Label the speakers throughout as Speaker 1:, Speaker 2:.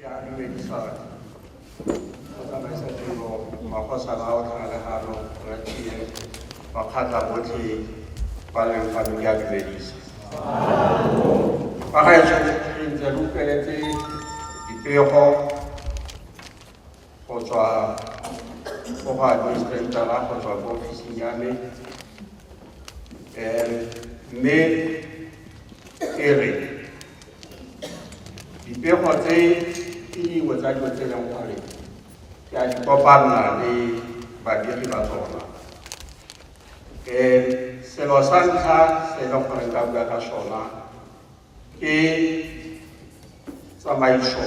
Speaker 1: Ya dumedisa go tsamaisa tiro magosa ba o tlhalegano re tie bakgatlagote ba leng fano ke a dumedisa ba gaetsho re ntse re utlweletse dipego go tswa go go administratara go tswa ko ofising ya me mme e re dipego tse ke dingwe tsa dilo tse e leng gore ke a di kopana le badiri ba tsona selo sa ntlha se e leng gore nka bua ka sona ke tsamaiso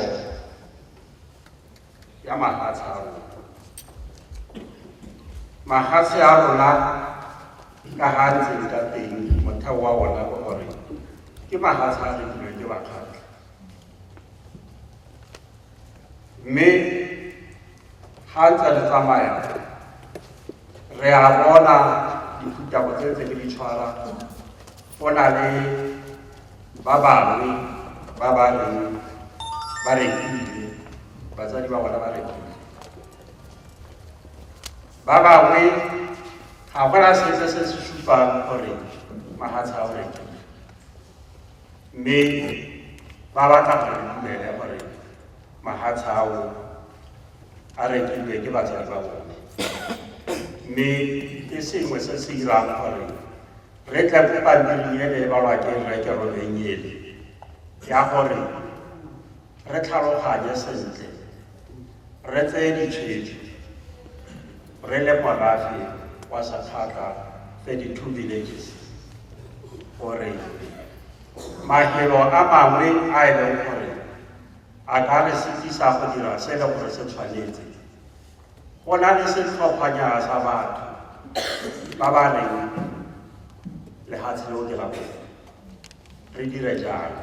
Speaker 1: ya mahatshe a rona mahatshe a rona ka ga ntseng ka teng motheo wa ona ke gore ke mahatshe a rekilweng ke bakgatla mme ga ntse re tsamaya re a bona dithutabo tse ntse ke di tshwara go na le ba bangwe ba ba reng ba rekile batsadi ba bona ba rekile ba bangwe ga gona se se supang gore mahatshe a o rekile mme ba batla gore dumele gore mahatshe ao a rekilwe ke batsadi ba bone mme ke sengwe se se irang gore re tle ko pampiring ele e balwa ke rekeroleng ele ya gore re tlhaloganye sentle re tseye ditshwetso re le morafe wa Sakgatla 32 villages gore mahelo a mangwe a e leng gore a ka re setisa go dira se le gore se tshwanetse go na le setlhophanyana sa batho ba ba reng lehatshe leo ke la bone re dire jalo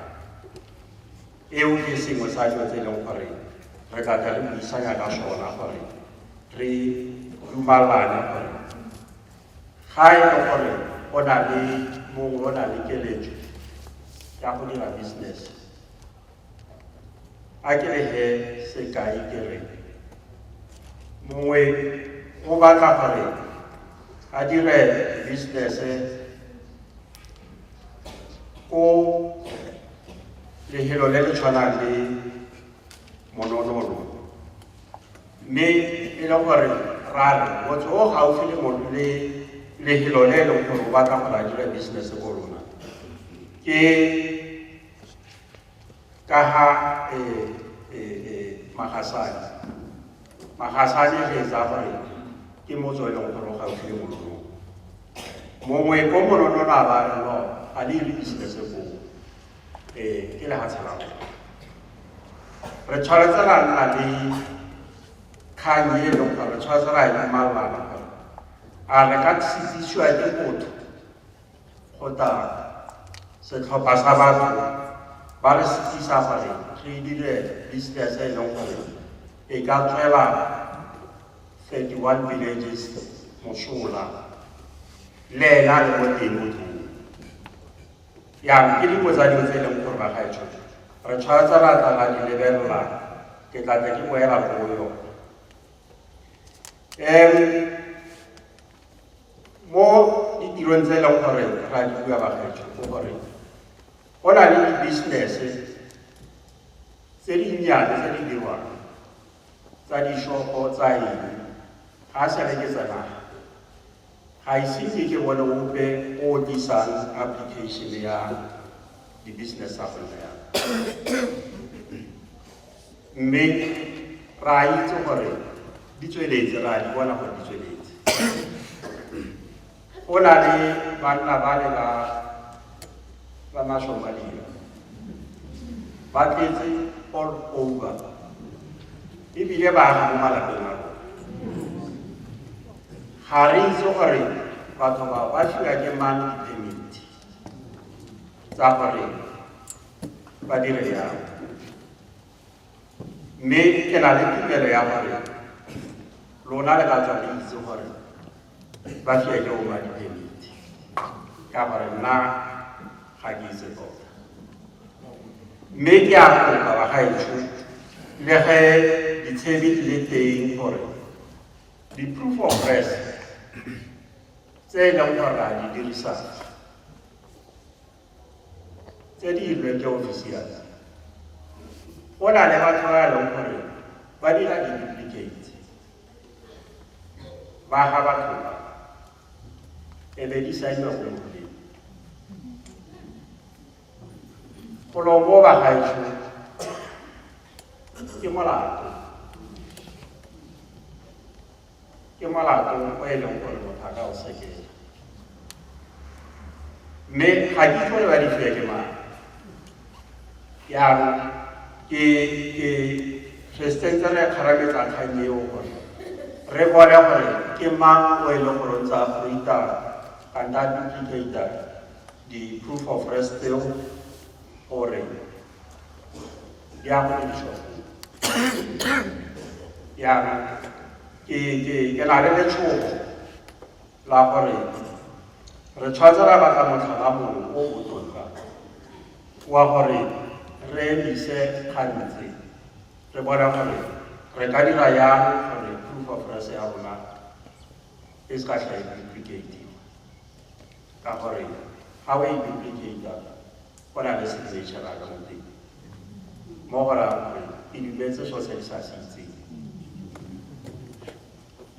Speaker 1: eo ke sengwe sa dilo tse e leng gore re tla tla re buisanya ka sona gore re dumalane gore ga e le gore o na le mongwe o na le keletso ya go dira business a ke le he sekai ke re mongwe o batla gore a dire business ko lehelo le le tshwanang le mononolo mme e le gore ra re motho o gaufi le lehelo le e leng gore o batla gore a dire business ko lona ke ka ha magasane ge tsa gore ke motso e leng gore o gaufi le monono mongwe ko monono a ba re no a le business ko ke lehatshe la re tshwanetse ra nna le kgang e leng gore re tshwanetse ra e dumalana gore a re ka sitisiwa ke motho kgotsa setlhopha sa batho ba re sitisa gore re dire business e leng gore e ka tswela 31 villages mosola le ena le mo teng mo teng yang ke dingwe tsa dilo tse e leng gore ba gaetsho re tshwanetse ra tla ra di lebelela ke tla tla ke boela go yone mo ditirong tse e leng gore ra di bua ba gaetsho ke gore go na le di-business tse dinnyane tse di dirwang tsa dishopo tsa eng ga se re ke tsena ga ise ke bone ope o disang application ya di-business tsa gona ya mme ra itse gore di tsweletse ra di bona gore di tsweletse go na le banna ba le ba masomalia ba tletse all over ebile ba ga mo malapeng a bona ga re itse gore batho ba fiwa ke mang di-permit tsa gore ba dire jang mme ke na le tumelo ya gore lona le ka tswa le itse gore ba fiwa ke oma di-permit ka gore nna ga ke itse tota mme ke a kopa ba gaetsho le ge ditshebi le teng gore di proof of res tse leng gore a di dirisa tse di ilweng ke officials go na le batho ba leng gore ba dira di-duplicate ba ga batho e be di saenwa go modimo go lo mo ba gaetsho ke molato o e leng gore motho a ka o sekela mme ga ke tlhole ba di fiwa ke mang yaanong re sentse re kgarametsa kgang eo gore re bone gore ke mang o e leng gore o ntse a creata kanta duplicata di-proof of res tseo gore di a go dishop yaanong ke na le letshogo la gore re tshwanetse ra batla motlhala mongwe o botoka wa gore re emise kgang tse re bona gore re ka dira yang gore proof of res ya rona e se ka tla e duplicate ka gore ga o e duplicata go na le signature ka mo teng mo go raya gore e dumetse so se di sa se itseng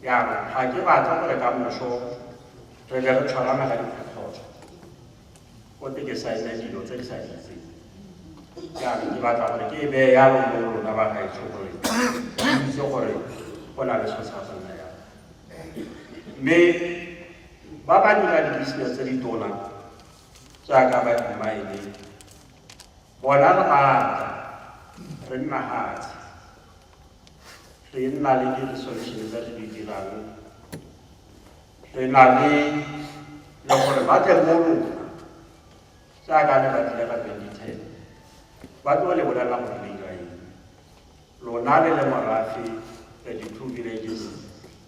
Speaker 1: yaanong ga ke batla gore ka moso re be re tshwarana ka dikgotso go te ke saene dilo tse di sa di itseng yaanong ke batla gore ke e beye yalo mo rona ba gaetsho gore itse gore go na le so sa gonna yalo mme ba ba dira di-business tse di tona jaaka ba dimaene bona re batla re nna hatsi re nna le di-resolution tse re di dirang re na le gore ba tle mo rona jaaka ne ba tlile ka 2010 ba tlo le bolela gore le dira eng lona le le morafe 32 villages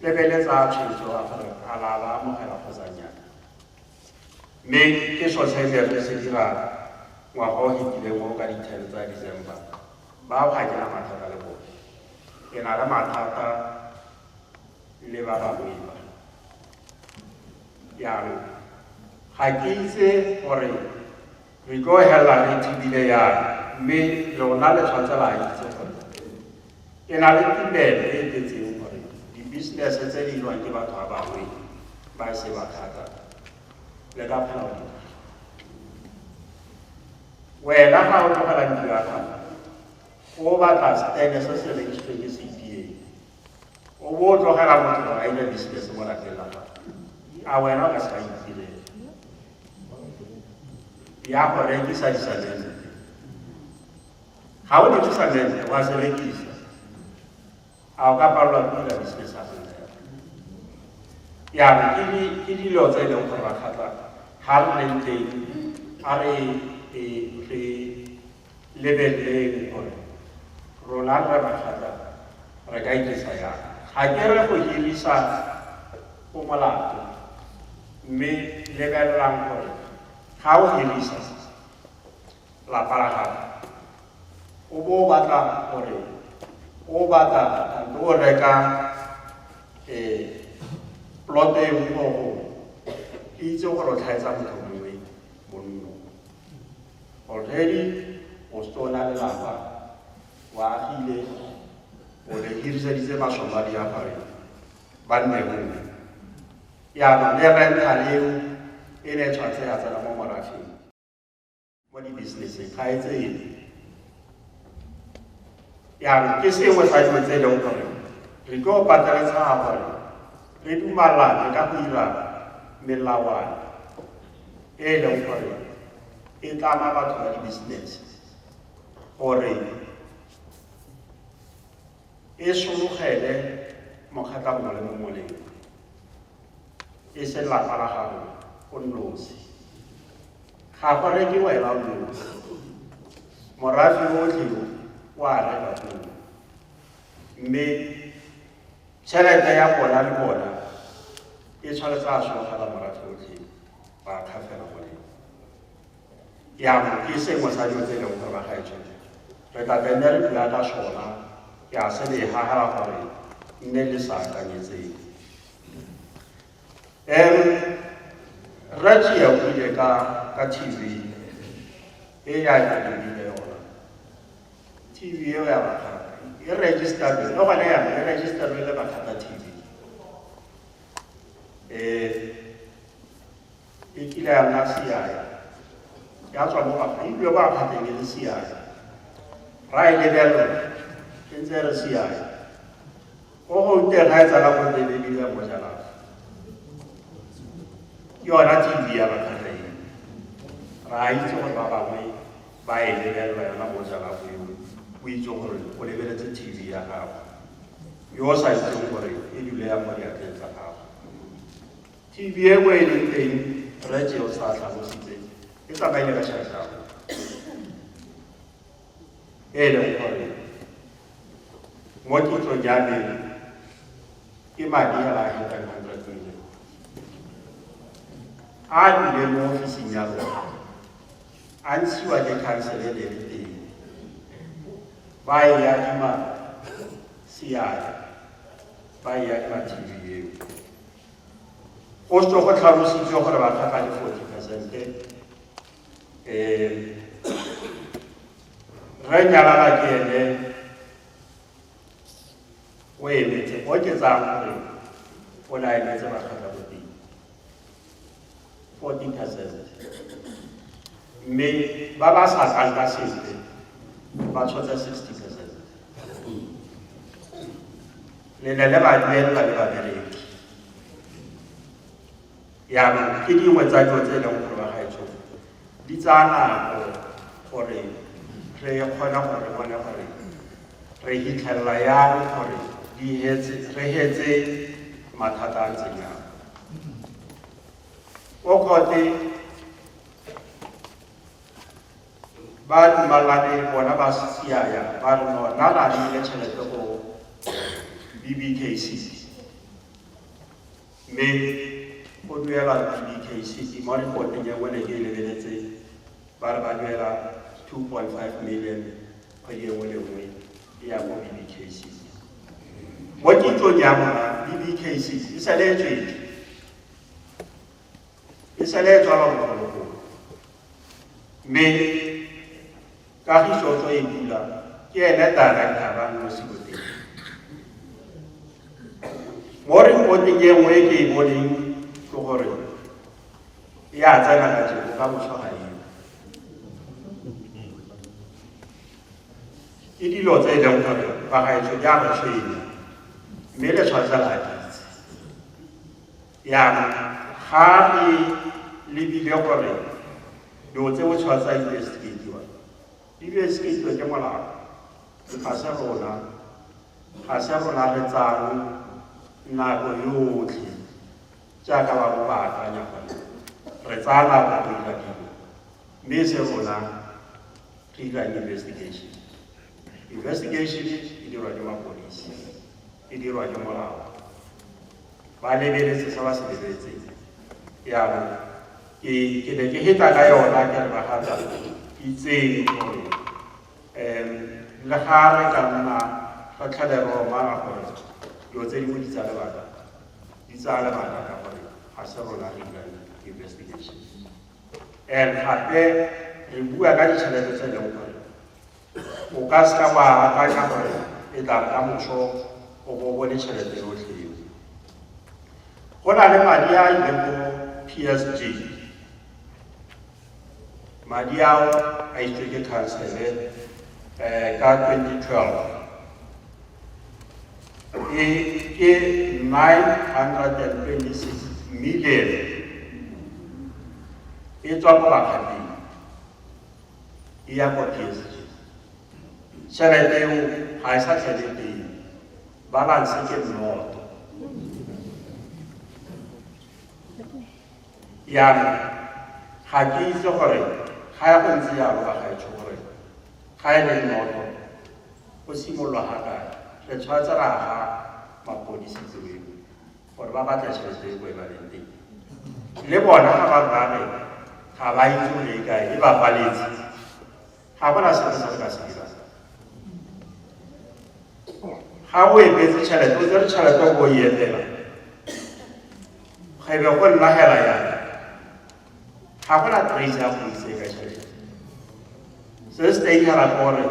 Speaker 1: le beletsa tshwetso a gore a la ba amogela kgotsanyana mme ke so se re se dira ngwaga o fetileng mo ka di-10 tsa December ba ga ke na mathata le bone ke na le mathata le ba bangwe ba yaanong ga ke itse gore re tlo hela re thibile yang mme lona le tshwanetse la itse gore ke na le tumelo e tletseng gore di-business tse di lwang ke batho ba bangwe ba se ba thata le ka phela wena ga o tlogela ntlo ya gago o batla stene se se registreng ke CPA o bo o tlogela motho gore a ile business mo lapeng la gago a wena o ka se ka itirela ya go rekisa disalente ga o rekisa lente wa se rekisa a o ka palelwa ke dira business a gona yaanong ke dilo tse e leng gore bakgatla ga re leng teng a re lebeleleng gore rona re bakgatla re ka itlisa yang ga ke re go hirisa go molato mme lebelelang gore ga o hirisa lapa la gago o bo o batla gore o batla kanto o reka plote e mo go itse gore o tlhaetsa motho mongwe bonno already o stona le lapa wa agile o le hiriseditse masomadi a gore ba nne mongwe yaanong le rental eo e ne tshwanetse ya tsena mo morafeng mo di-businesseng ga e tsene yaanong ke sengwe sa dilo tse e leng gore re tlo pateletsega gore re dumalane ka go dira melawana e e leng gore e tlama batho ba di-business gore e sologele mokgatla mongwe le mongwe le e se lapa la gago o nosi ga go reke wena o nosi morafe otlhe wa reka teng mme tšhelete ya bona le bona e tshwanetse a sologela morafe otlhe ba kgafela go leng yaanong ke sengwe sa dilo tse e leng gore ba gaetsho re tla tenne re dula ka sona ya se le haha gore nne le sa akanyetseng Raji ya buile ka TV e ya lebile yona TV eo ya bakgatla e registered no gone ya e registered le bakgatla TV e kile ya nna siaya ya tswa mo bakgatla e bile ba bakgatleng e le siaya ra e lebelo e ntse re siaya o go ga e tsala go lebile mo jala yona TV ya bakgatla e ra itse gore ba bangwe ba e lebelela yona mo jala go o itse gore o lebeletse TV ya gago yo sa itseng gore e dule ya mo diatleng tsa gago TV e go e leng teng re tseo sa tlhalositse e tsamaile ka tšhelete e leng gore mo kitsong ya me ke madi a a fetang 100 million a dile mo ofising ya rona a ntshiwa ke khansele le le teng ba e adima siaya ba e adima TV eo go sto go tlhalositse gore ba tlhaka le 40% re nyalana ke ene o emetse o ke tsang gore o na emetse Kgotakgote 40%. mme ba ba sa tlang ka sepe ba tshotse 60%. le le ba duela le babereki ya ke dingwe tsa dilo tse e leng gore ba gaetsho di tsaya nako gore re kgona gore bone gore re hitlhelela yang gore re hetse mathata a ntseng yang Kgotakgote ba dumalane bona ba siaya ba re no na le tšhelete go BBKC mme go duela BBKC mo reporteng ya bone ke lebeletse ba re ba duela 2.5 million kgwedi engwe le nngwe ya mo BBKC mo kitsong ya bona BBKC e sale tswa ba bogologolo mme kagiso tso e bula ke ene director ba mo sekoteng mo reporteng e nngwe ke e boneng ke gore ya tsena ka jeko ka boswaga eo ke dilo tse e leng gore ba gaetsho di a re tshwenya mme le tshwantse la ditse yana ga re lebile gore dilo tse o tshwantse a investigatiwa ke molao ga se rona re tsang nako yotlhe jaaka ba bo ba akanya gore re tsaya nako go dira dilo mme se rona re dira investigation e dirwa ke mapodisi e dirwa ke molao ba lebeletse se ba se lebeletseng yaanong ke ne ke heta ka yona ke re bagatla itseng gore le ga re ka nna ga tlhale roma gore dilo tse dingwe di tsaya lebaka ka gore ga se rona re dirang investigation and gape re bua ka ditšhelete tse leng gore o ka se ka wa akanya gore e tla ka moso o bo bone tšhelete yotlhe eo go na le madi a ileng ko PSG madi ao a itswe ke khansele ka 2012 ke 926 million e tswa ko bakgatleng e ya ko PSG tšhelete eo ga e sa tlhele teng balance ke nnoto yana ga ke itse gore ga ya go ntse yalo ba gaetsho gore ga e le nnoto go simololwa ga kae re tshwanetse ra ga mapodisi tseo gore ba batla tšhelete e ko e ba leng teng le bona ga ba rare ga ba itse gore e kae e ba paletse ga gona sepe se re ka se dirang ha o e betse tšhelete o tsere tšhelete go e etela ga ebe go nna hela yana ga gona trace ya go ise ka tšhelete se se teng hela ke gore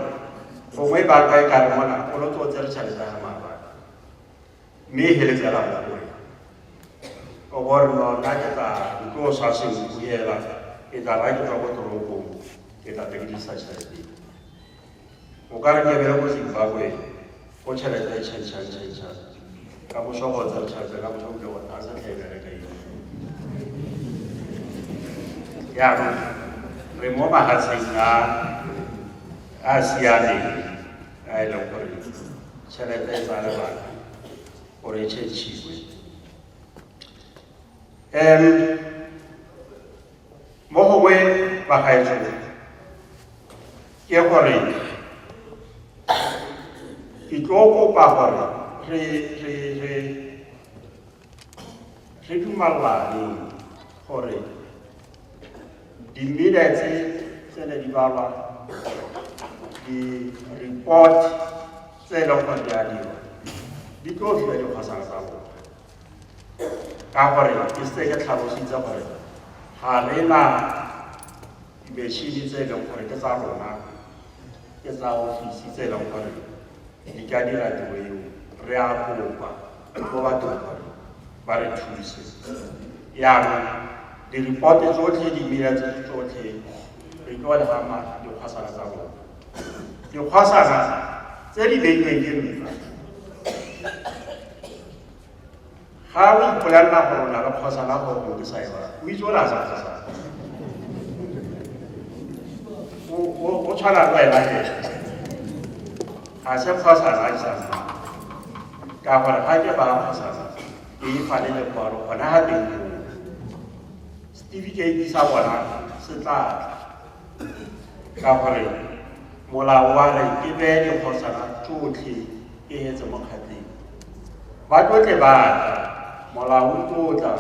Speaker 1: gongwe banka e kare mona o lo tlo tsere tšhelete ya maabane mme e heletsela go wena o gore no nna ke tla tlo sa sengwe go ela ke tla ba ke tswa ko toropong ke tla bekedisa tšhelete o ka re ke bele ko Zimbabwe ko tšhelete e tšhentšhang ka moso go tsere tšhelete ka moso ke gore a se tle bereka eng yaanong re mo mahatsheng a siameng a e leng gore tšhelete e tsa lebaka gore e tšhentšhiwe mo gongwe bagaetso ke gore ke tlo kopa gore re dumalane gore di-minutes tse ne di balwa di-report tse e leng gore di a dirwa di tlo fiwa dikgosana tsa bona ka gore ke se ke tlhalositse gore ga re na di-machine tse e leng gore ke tsa rona ke tsa ofisi tse e leng gore di ka dira tiro eo re a kopa go batho gore ba re thuse yaanong di-report tsotlhe di-minutes tsotlhe re tlo legama dikgosana tsa bona dikgosana tse di beilweng ke nna ga o ipolelela gore o na le kgosana gore ke sa eba o itse o la sa kgosana o tshwana le wena ke ga se kgosana a isang ka gore ga ke ba kgosana ke ifa le lekwalo gona ga teng certificate sa bona se tla ka gore molao wa re ke beye dikgosana tsotlhe ke hetse mo kgatleng ba tlotle ba molao o tlotla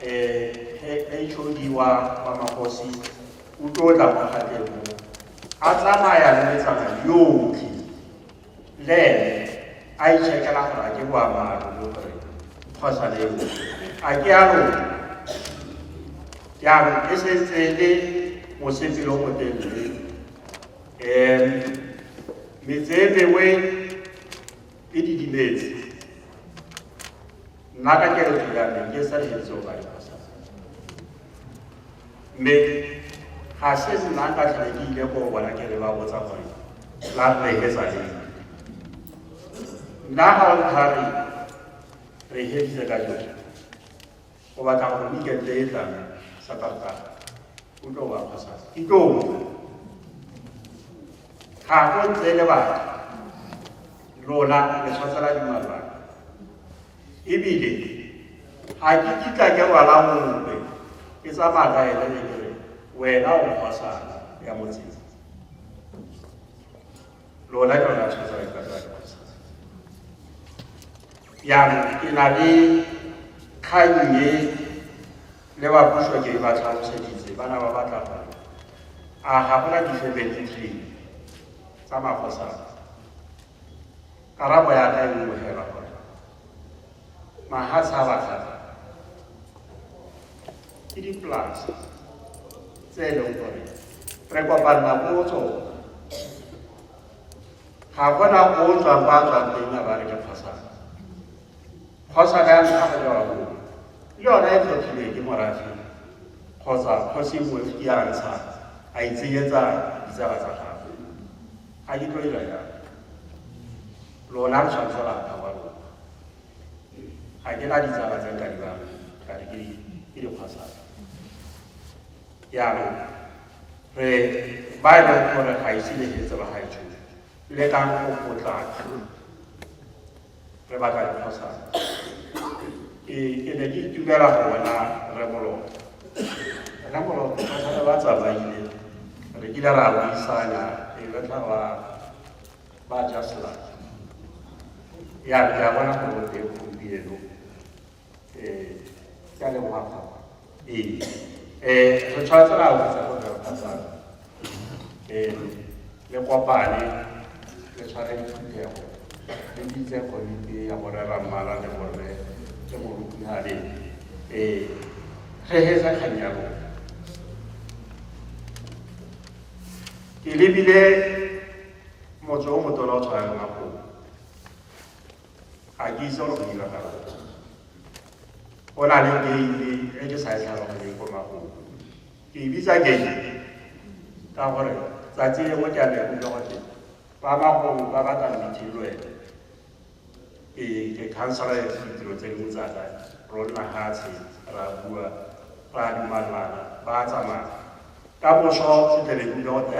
Speaker 1: HOD wa magosi o tlotla mo kgatleng mo a tsamaya le metsana yotlhe le a ichekela gore a ke boamaro le gore kgosana eo a ke a lona yaanong e sentse le mosepelo o telele metse e mengwe e didimetse nna ka keletso ya me ke sa lehetse o ka dikgosana mme ga se nna ka tlhele ke ile ko bona ke re ba botsa gore la re hetsa leng nna ga o thari re heditse ka jone o batla gore weekend e tlang Saturday, o tlo ba kgosana ke tlo ga go ntse le batho lona le tshwatsela dimalwana ebile ga ke kitla ke rwala mope ke tsamaya ka ene le kere wena o kgosana ya motseng lona ke lona tshwatsela dikgosana yaanong ke na le kgang e le ba puso ke ba tlhaloseditse bana ba batla gore a ga gona di-family tree tsa magosana karabo ya ka e nngwe hela gore mahatsa a batla ke dipolase tse e leng gore re kopanna ko tsona ga gona ko tswang ba tswang teng a ba re ke kgosana ya ntlha go lewa ko le yona e tlhotlhilwe ke morafi kgotsa kgosi nngwe ya ntsha a itsenyetsa ditsala tsa gagwe ga ke tlo ira jalo lona re tshwanetse lapa wa lona ga ke na ditsala tse nka di bang kare ke dikgosana yaanong re ba e leng gore ga ise lehetse ba gaetsho le kang go potlaka re batla dikgosana ke ne ke itumela go bona remoloto ba tsamaile re kile ra buisana e betla ba jasla ya ke bona go te gompieno ka le ngwaga re tshwanetse ra botsa go re kgosana le kopane le tshware dithutego le bitse komiti ya go rera mmala le gore ke morutihadi re hetsa kgang ya rona. Ke lebile motse o motona o tshwarang Makgoba, ga ke itse gore go diragala go na le game e ke sa e tlhaloganyeng ko Makgoba. Ke e bitsa game ka gore tsatsi lengwe ke a lekutlwa gote ba Makgoba ba batla meeting le wena ke councilor ditiro tse dingwe tsaka rona hatshe ra bua ra dumalana ba tsamaya ka boso se lekutlwa gote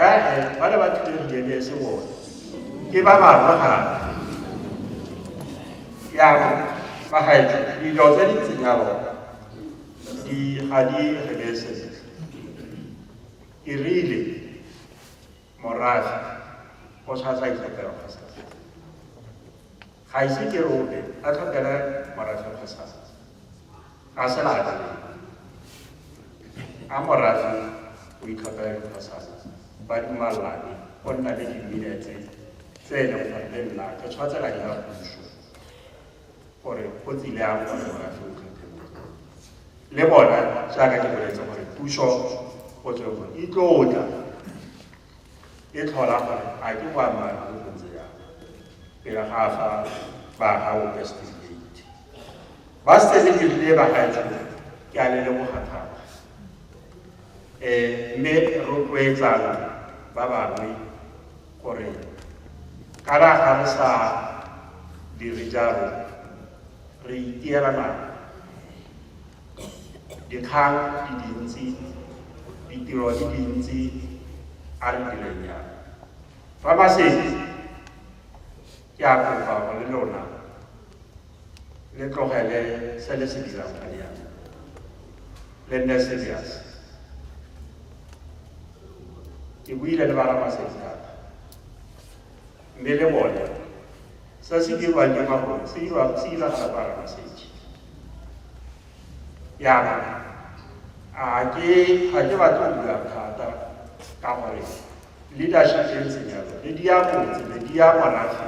Speaker 1: ba le ba tlile se bona ke ba bangwe gape yaanong magaetso dilo tse di tsenyalo ga di rebese e rile morafe go tshwatsa itlhopela kgasasa ga ise ke rope a tlhopela morafe kgasasa ga se lata a morafe o itlhopela kgasasa ba dumalane go nna le diminete tse e leng gore le nna ke tshwatsela ke ya puso gore go tsile a gore morafe o tlhophela le bona jaaka ke boletse gore puso go tswe gore e tlotla e tlhola gore a ke boammaaruri go ntse jang pele ga a fa ba gago bestigate ba se le dirile ba gaetso ke a le leboga thata mme rotloetsana ba bangwe gore kana ga re sa dire jalo re itiela nako dikgang di dintsi ditiro di dintsi a re direng jalo fa masedi ke a kopa go le lona le tlogele se le se dirang ka diana le nne serious ke buile le bana masedi thata mme le bone se se dirwang ke Makgoba se diragala bara masedi yaanong ga ke batle go bula thata ka gore leadership e ntseng jalo le dia motse le dia morafe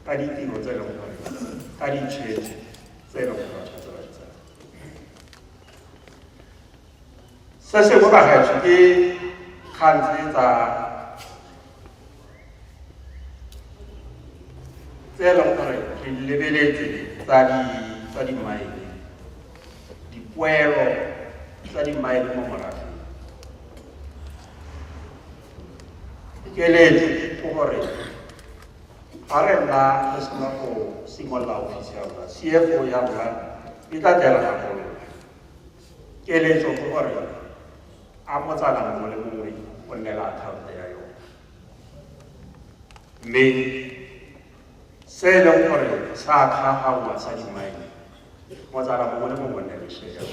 Speaker 1: ka ditiro tse e leng gore ka ditshwetso tse e leng gore ba tshwanetse ba di tsaya se sengwe bagaetsho ke kgang tse e leng gore re lebeletse tsa dimaele dipoelo tsa dimaele mo morafeng keletso ke gore ga re nna re sena go simolola ofisi ya rona CFO ya rona e tla dira gagolo keletso ke gore a motsana mongwe le mongwe o nnela account ya yone mme se e leng gore sa kgagaoa sa dimaele motsana mongwe le mongwe o nne le share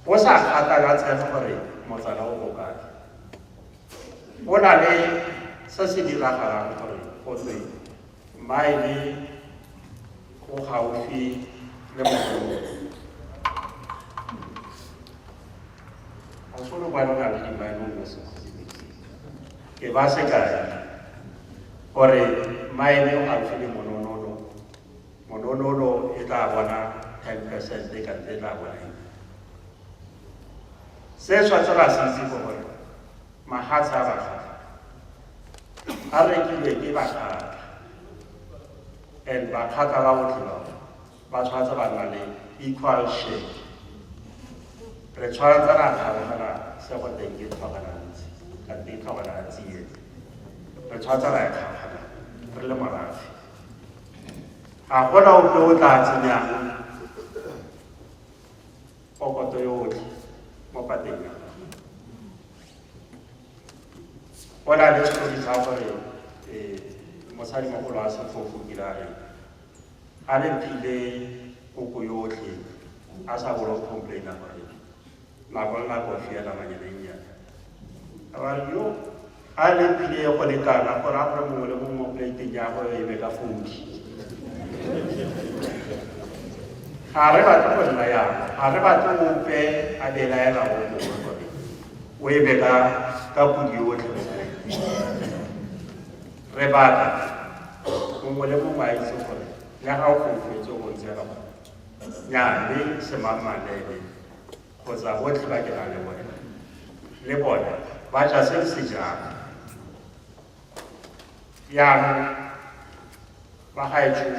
Speaker 1: go sa kgathalatshege gore motsana o go kae go na le se se diragalang gore go tswe maele go gaufi le mogolo ga solo ba nna le dimaele mo sekgosi ke ba se kae gore maele o gaufi le mononolo e tla bona 10% e kante e tla bona se tshwanetse ra se itse gore mahatshe a bakgatla a rekilwe ke bakgatla and bakgatla ba botlhe ba tshwanetse ba nna le equal share re tshwanetse ra kgabagana se go teng ke tlhoganantsi kante e tlhogana tsie re tshwanetse ra e kgabagana re le morafe ga gona ope o tla tsenyang pokoto yotlhe mo pateng ya go na le sekgodi sa gore mosadimogolo a sefofo kilare a le phile koko yotlhe a sa bolo complaina gore nako le nako fiela manyanennyana a ba re yo a le phile go lekana gore a gore mongwe le mongwe mo plateng ya go e be ka fodi ga re batle go nna yang ga re batle ope a belaela go mongwe gore o e be ka podi yotlhe re batla mongwe le mongwe a itse gore le ga o fofetse go ntsega nnyane semamalele kgotsa botlhe ba ke na le bone ba ja se se jang yaanong ba gaetsho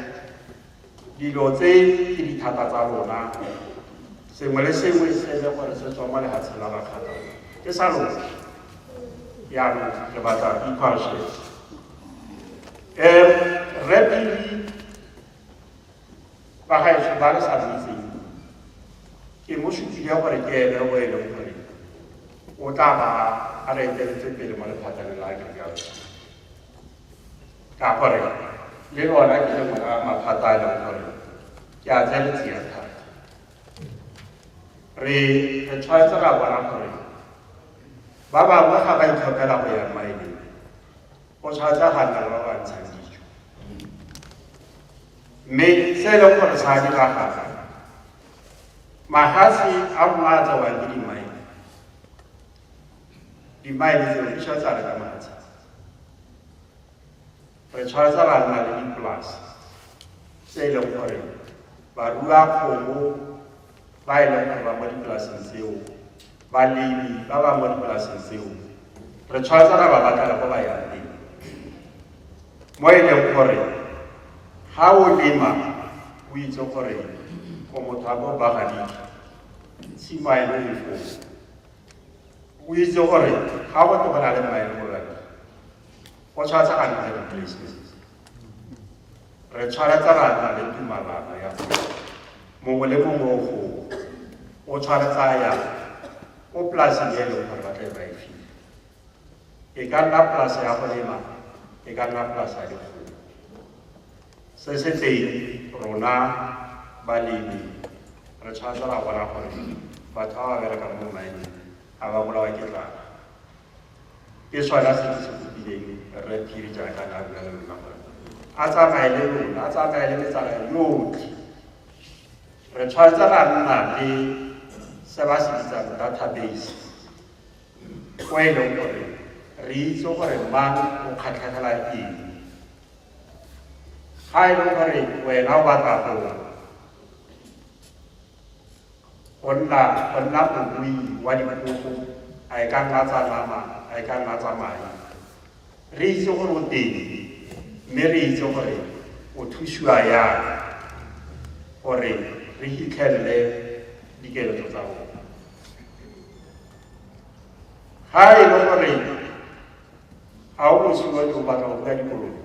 Speaker 1: dilo tse ke dithata tsa rona sengwe le sengwe se le gore se tswa mo lefatsheng la bakgatla ke sa lona yaanong re batla equalship rapidly ba gaetsho ba le sa itseng ke mo supile gore ke ene o e leng gore o tla ba a re eteletse pele mo lephateng la agriculture ka gore le lona ke lengwe la maphata a leng gore ke a tseletsia thata re tshwanetse ra bona gore ba bangwe ga ba itlhophela go ya maeleng go tshwanetse ga nna le ba ba ntshang dijo mme se e leng gore sa diragala magatse a rona a tsewang ke dimaele tseo di tshwanetse a reka magatse re tshwanetse ra nna le dipolase tse e leng gore barua kgomo ba e leng gore ba mo dipolaseng tseo balemi ba ba mo dipolaseng tseo re tshwanetse ra ba batlela go ba yang teng mo e leng gore ga o lema o itse gore go motho a bo bagadike tshimo a e le lefo o itse gore ga go to go na le maele mo bane go tshwanetse ga nna le replacement re tshwanetse ra nna le tumalano ya mongwe le mongwe o tshwanetse a ya ko polaseng e leng gore ba tla ba e file e ka nna polase ya go lema e ka nna polase ya dikgomo se se teng rona balemi re tshwanetse ra bona gore batho ba ba berekang mo maemeng a ba bolawa ke tlala ke sona se ke se kopileng re phiri jaaka na bua le lona gore a tsamaye le lona a tsamaye le metsana yotlhe re tshwanetse ra nna le se ba se bitsang database ko e leng gore re itse gore mang o kgatlhegela eng ga e leng gore wena o batla go nna morui wa dikoko a e ka nna tsa nama a e ka nna tsa mae re itse gore o teng mme re itse gore o thusiwa yang gore re hitlhelele dikeletso tsa rona ga e le gore ga o mosiwa ke o batla go bua dikolong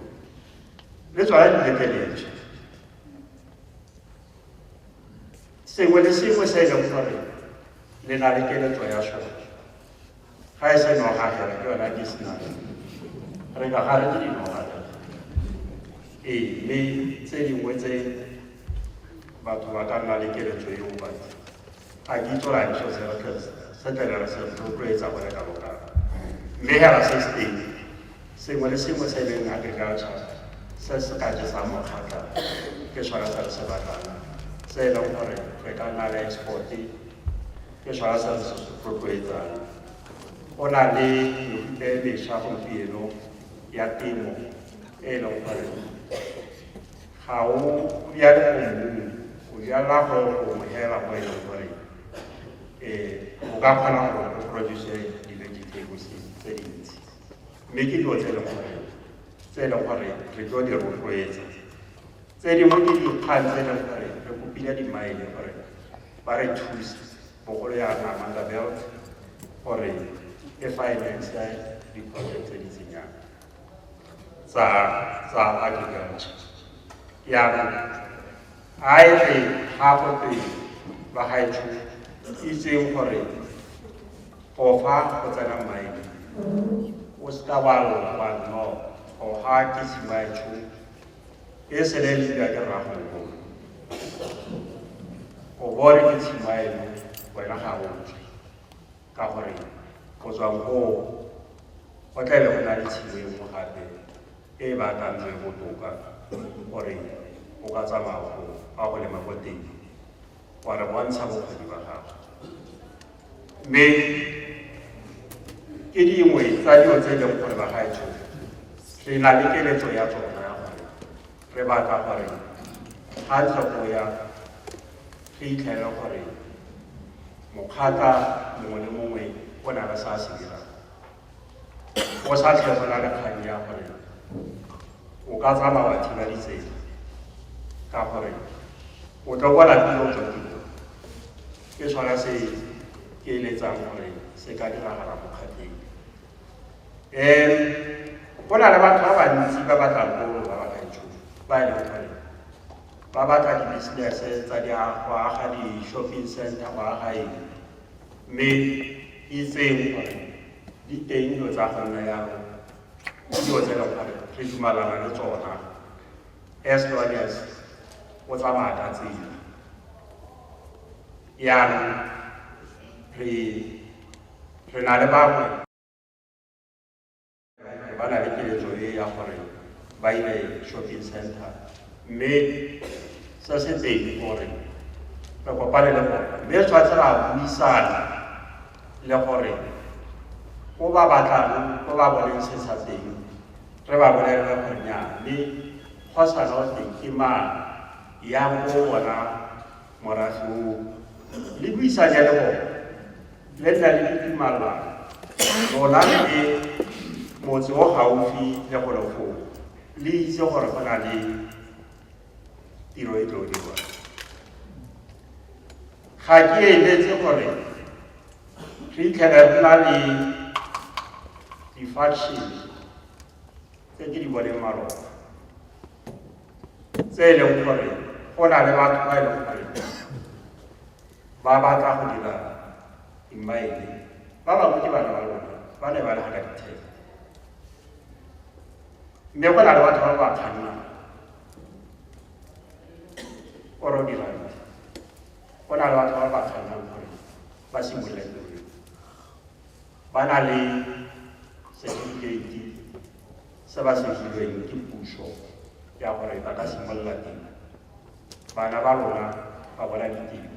Speaker 1: le tsona diletleletswe sengwe le sengwe se e leng gore le na le keletso ya sone ga e se nogagela ke yona ke senang re ka gare ke dinogagela mme tse dingwe tse batho ba ka nna le keletso eo batho ga ke itsola diso se tlele re se rotloetsa go reka bokana mme hela se se teng sengwe le sengwe se e leng agriculture se se ka jesang mokgatla ke sona se re se batlang se e leng gore re ka nna le export ke sona se re se rotloetsang go na le mefuta e mešwa gompieno ya temo e leng gore ga o bjale go mmung o bjala go mohela mo e leng gore o ka kgona gore o produce di-vegetables tse dintsi mme ke dilo tse e leng gore re tlo di rotloetsa tse dingwe ke dikgang tse e leng gore re kopile dimaele gore ba re thuse bogolo ya Amanda Belt gore e finance di-project tse di tsenyang tsa agriculture yaanong a e re gago teng ba gaetsho itseng gore go fa go tsena maele o se ka wa no go ga ke simaetsho e se le le ke rrago go bore ke simaelo wena ga o tswe ka gore go tswang go tla le go na le tshimo mo gape e ba tantswe botoka gore o ka tsamaya a go lema ko teng wa re bontsha bokgoni ba gago mme ke dingwe tsa dilo tse e leng gore ba gaetsho re na le keletso ya tsona ya gore re batla gore ga tlhoko ya re itlhele gore mokgatla mongwe le mongwe o na le sa se dirang o sa tlhe go na le kgang ya gore o ka tsamaya wa thiba ditsela ka gore o tlo bona tiro tswa tiro ke sona se ke eletsang gore se ka diragala mo kgatleng go na le batho ba bantsi ba batlang kolo ba batla ditšhono ba e leng gore ba batla di-business tsa go aga di-shopping center go aga eng mme itseng gore di teng dilo tsa go nna yalo dilo tse leng gore re dumalana le tsona as long as o tsamaya ka tsela yaanong re na le bangwe ba na le keletso e ya gore ba ile shopping center mme se se teng gore re kopane le gore mme re tshwanetse ra buisana le gore ko ba batlang ko ba boneng se sa teng re ba bolelele gore nnyaa mme go sa no teng ke mang yang ko bona morafe oo le buisanya le bona le nna le ditumalano lona le motse o gaufi le go lefoko le itse gore go na le tiro e tlo dirwa ga ke eletse gore re itlhele re na le di-faction tse ke di boneng maloba tse e leng gore go na le batho ba e leng gore ba batla go dira dimaele ba bangwe ke bana ba lona ba ne ba le ga ka ditheka mme go na le batho ba ba kgannang oro dirang go na le batho ba ba kgannang gore ba simolele ba na le certificate se ba se filweng ke puso ya gore ba ka simolola teng bana ba lona ba bona ditiro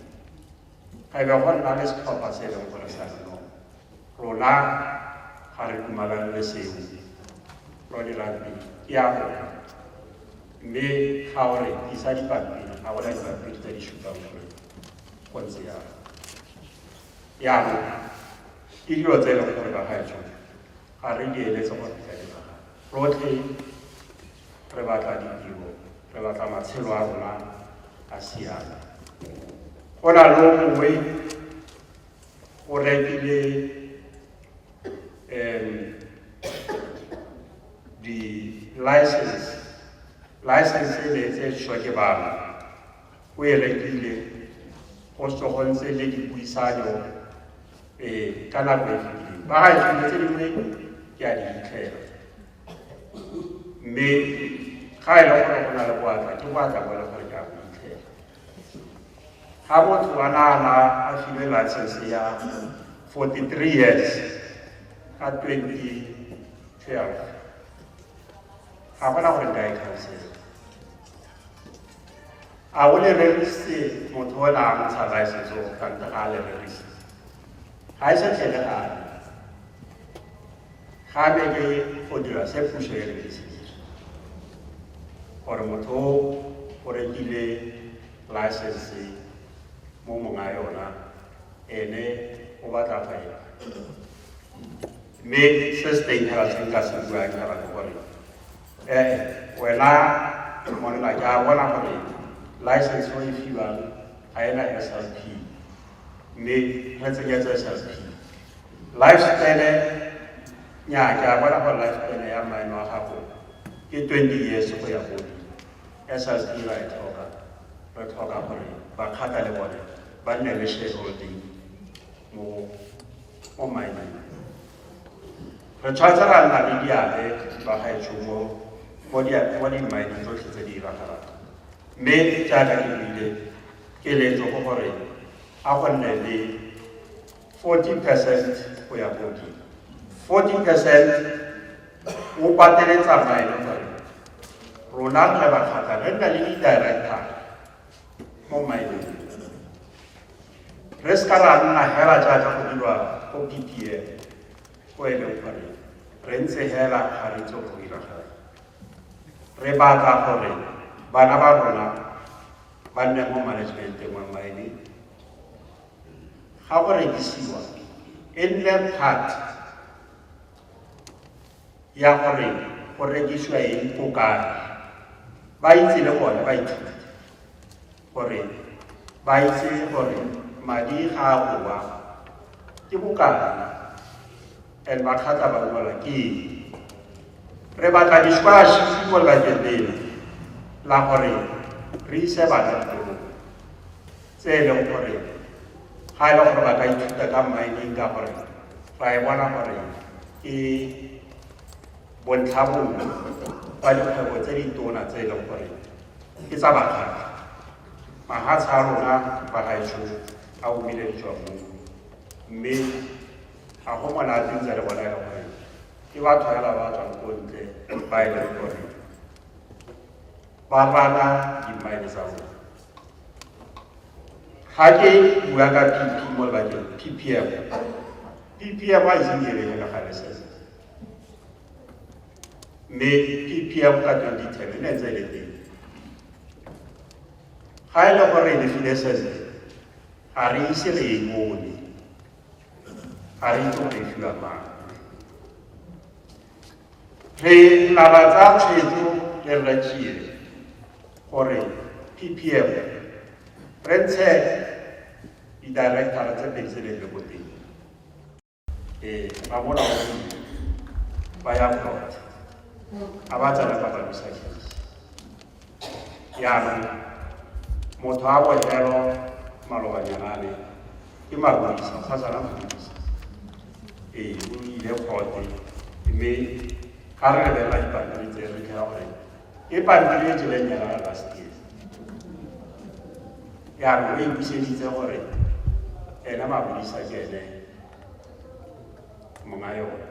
Speaker 1: ga e be go nna le setlhopha se e leng gore sa no rona ga re dumalane le seo ro dirang teng ke ya gore mme ga o re isa dipampiri ga bona dipampiri tse di supang gore go ntse yalo yaanong ke dilo tse e leng gore ba gaetso ga re di eletse gore ka diraga rotlhe re batla ditiro re batla matshelo a rona a siana go na le mongwe o rekile di-license e le tse šwa ke bana o e rekile go sogontse le dipuisano ka nako e fetileng ba ga e tse dingwe ke a di fitlhela mme ga e le gore go na le boatla ke boatla bo le gore ke a bo fitlhela ga motho a naana a filwe license ya 43 years ka 2012 ga gona gore nka e cancela a o le rerisitse motho o na a ntsha license o kante ga a le rerisitse ga e se tlhelegane gape ke go dira se puso e rerisitse gore motho o rekile license mo monga yona ene o batla faela mme se se teng hela se nka se buang hela ke gore wena monna ke a bona gore license o e fiwang ga ena SLP mme re tsenyetse SLP lifespan nya ke a bona gore lifespan ya maemo a gago ke 20 years go ya go SLP ra e tlhoka re tlhoka gore bakgatla le bone ba nne le shareholding mo maemong re tshwanetse ra nna le diabe ba gaetsho mo dimaeneng tsotlhe tse di iragalang mme jaaka ke buile keletso go gore a go nne le 40% go ya go 40% o pateletsa maele gore rona re bakgatla re nna le di-director mo maemong re ska ra nna hela jaaka go dirwa ko PPM go e leng gore re ntse hela ga re itse go iragala re batla gore bana ba rona ba nne mo managementeng wa mine ga go rekisiwa e nne part ya gore go rekisiwa eng ko kae ba itse le bone ba ithuta gore ba itse gore madi ga a goa ke bokae and bakgatla ba bola ke re batla di-scholarship mo lebakeng lena la gore re ise bana dikolong tse e leng gore ga e le gore ba ka ithuta ka mining ka gore ra e bona gore ke bontlhabongwe ba dikgwebo tse ditona tse e leng gore ke tsa bakgatla mahatsha a rona ba gaetsho a omile dijwamo mme ga go monate ntse le bona e le gore ke batho fela ba tswang ko ntle ba e leng gore ba rana di-mine tsa rona ga ke bua ka pp mo lebakeng ppm a isenyerehe ka gale sese mme ppm ka 2010 e ne ntse e le teng ga e le gore e lefile sese ga re ise re e bone ga re itse gore e fiwa mang re labatsa tshwetso le re tšee gore ppm re ntshe di-directora tse pedi tse leng le ko teng ba mola ba ya front a ba tsena ba bamisa case yaanong motho a botlhelo malobanyanane ke mapodisa ga tsana mapodisa o ile kgote mme ga re lebelela dipampiri tse re kgera gore ke pampiri e tseleng yana last year yaanong o e buseditse gore ena mapodisa ke ene monga yone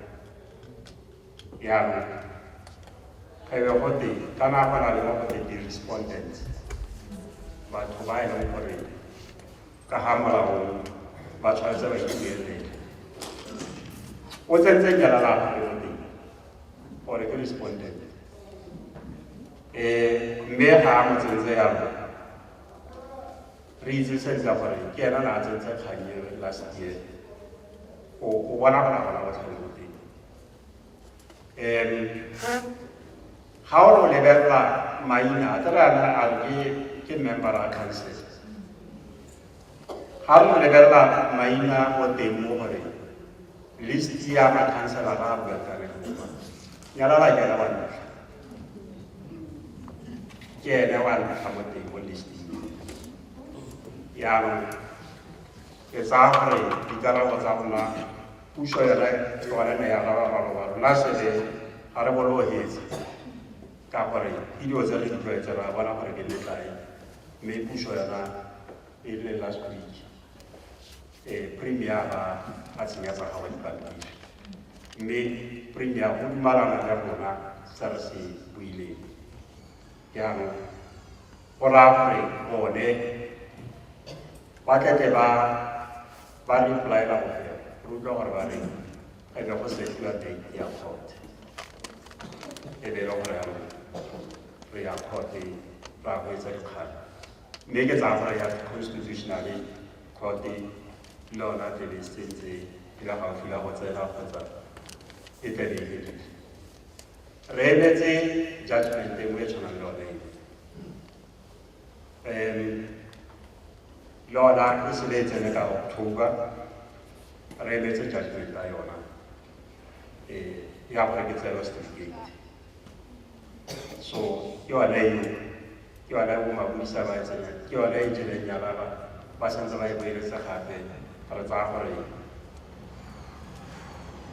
Speaker 1: yaanong ga ebe gote ka nako na le mo gote di-respondents batho ba e leng gore ka ga molaong ba tshwanetse ba ikeelele o tsentse nyalala le mo teng gore ke respondent mme ga a mo tsentse yalo re itse sentle gore ke ena na a tsentse kganye last year o bona gona botlhale mo teng ga o lo lebelela maina a terana a re ke member a council ga o lo lebelela maina mo teng mo gore list ya makhansela ga a buakane nyalala ke ena wa ntlha ke ene wa ntlha mo teng mo listing yaanong ke tsaya gore dikarabo tsa rona puso yone yone ne ya raba rona sele ga re bologetse ka gore ke dio tse re di tlwaetse ra bona gore ke letlae mme puso yona e le last week premier a tsenya tsa gago dipampiri mme premier go dumalana le rona se re se buileng yaanong go raya gore bone ba tlete ba replyela gore re utlwa gore ba reng e be go setiwa date ya court e be le gore yaanong re ya court ra go etsa dikgang mme ke tsaya gore ya constitutional court le yona tlebe sentse e le gaufi la go tsena kgotsa e tlebe e fedile re emetse judgment e nngwe e tshwanang le yone yona e se le e tsene ka October re emetse judgment ya yona ya gore ke tselo certificate so ke yona eo ke yona bo mapodisa ba e tsenya ke yona e jeleng nyalala ba santse ba e boeletse gape re tsaya gore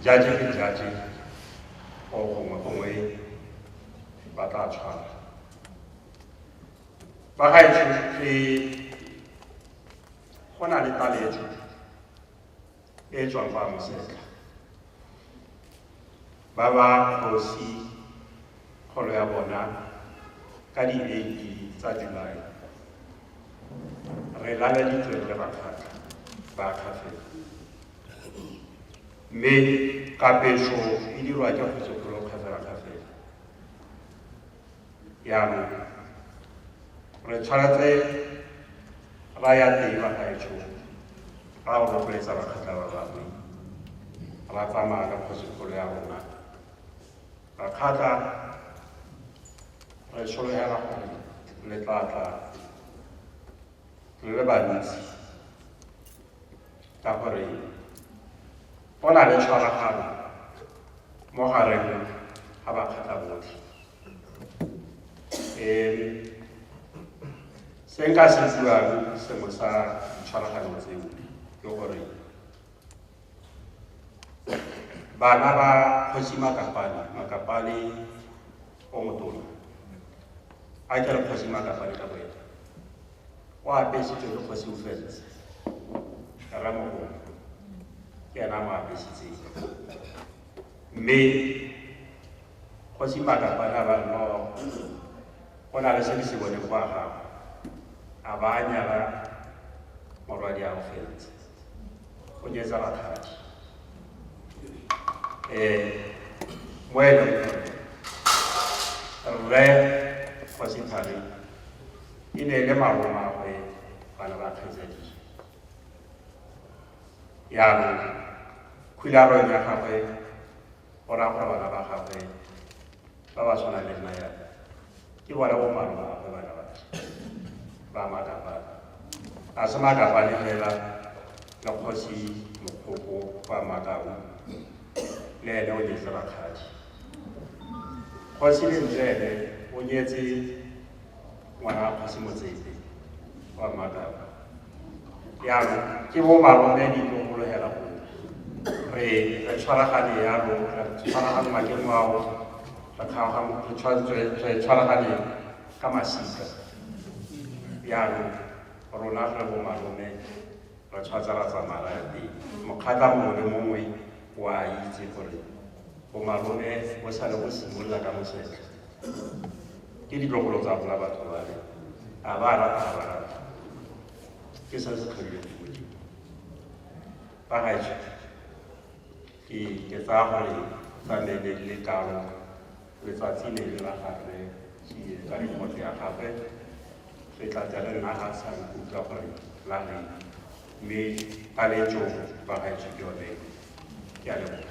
Speaker 1: jaji ke jaji o gongwe ba tla tshwara ba gaetsho go na le taletso e tswang fa mosetla ba ba kgosi kgolo ya bona ka di-8 tsa July re laleditswe le bakgatla ba kgafela mme kapeso e dirwa ke kgotsokgolo kgafela yaanong re tshwanetse ra ya teng ba gaetsho ra go rotloetsa bakgatla ba bangwe ra tsamaya ka kgosikgolo ya rona ra kgatla re sologela gore le tlatla re le bantsi ka gore go na le tshwaragano mo gareng ga bakgatla botlhe se nka se buang sengwe sa ditshwaragano tseo ke gore bana ba kgosi Makapane o motona a ke re kgosi Makapane ka boena o apesitswe ke kgosi Mofetse ka Ramogolo ke ena mo apesitseng mme kgosi Makapane a ba no go na le se di se bone kwa gago a ba a nyala morwadi a Mofetse o nyetsa rakgadi mo e leng rre kgosi Thari e ne le malomagwe bana ba kgaitsadi yaanong khularong ya gagwe go raya gore bana ba gagwe ba ba tshwana le nna yana ke bona bo malomagwe bana ba Makapane a se Makapane fela le kgosi Mokgoko kwa Makau le ene o nyetse rakgadi kgosi Lentsele o nyetse ngwana wa kgosi Motsepe wa Makau yaanong ke bo malome ditlogologela go re tshwaragane yalo re tshwaragane makemo ao re tshwaragane ka masika yaanong rona re bo malome re tshwatsa ra tsamaya ya teng mokgatla mongwe le mongwe wa itse gore bo malome bo sale go simolola ka mosetlha ke ditlogolo tsa gola batho bale a ba rata ga ba rata ke se se tlhodile ke modimo ba gaetsho ke tsaya gore tsamele le kalo letsatsi le le la gagwe ka dikgotle ya gagwe re tla tla le nna ga sa nkutlwa gore la reng mme paletso ba gaetsho ke yone ke a leboga